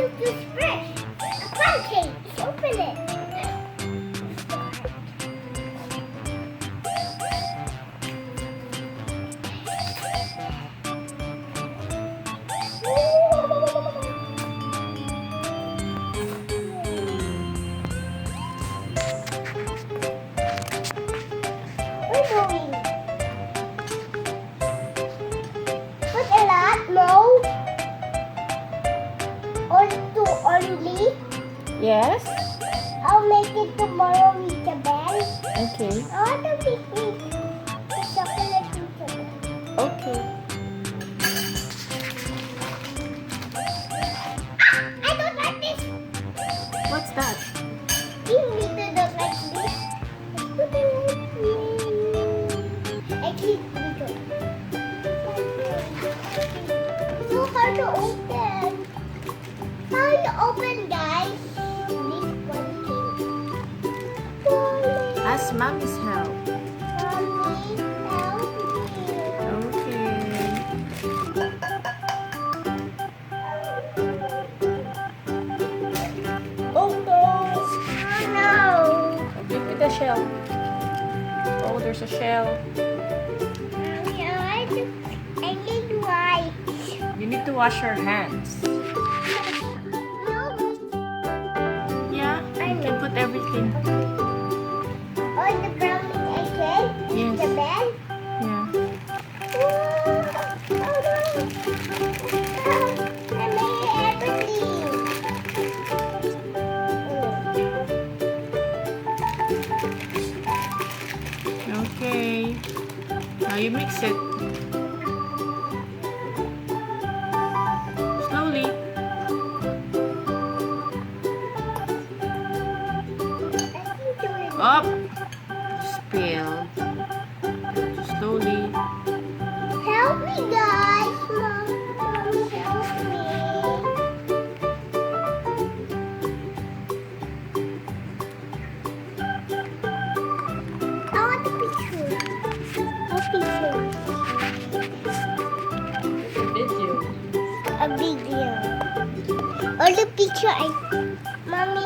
took this fresh. A pancake. Let's open it. We're going. Put a lot, no? Or two only? Yes? I'll make it tomorrow with the bell. Okay. I want to make the chocolate with the bell. Okay. I don't like this. What's that? You need to don't like this. Put it with me. Actually, we don't. So hard to open. How you open, guys? This one came. Ask mommy's help. Mommy, help me. Okay. Oh no! Oh no. Okay, with the shell. Oh, there's a shell. Mommy, I need white. You need to wash your hands. No. Yeah, you can put everything. On the brown egg, Yes. the bell. Yeah. Oh no. I made everything. Okay. Now you mix it. Slowly. Up. Spilled. Slowly. Help me, guys. Mommy, help me. I want a picture. A picture. Video. A video. Or the picture Mommy,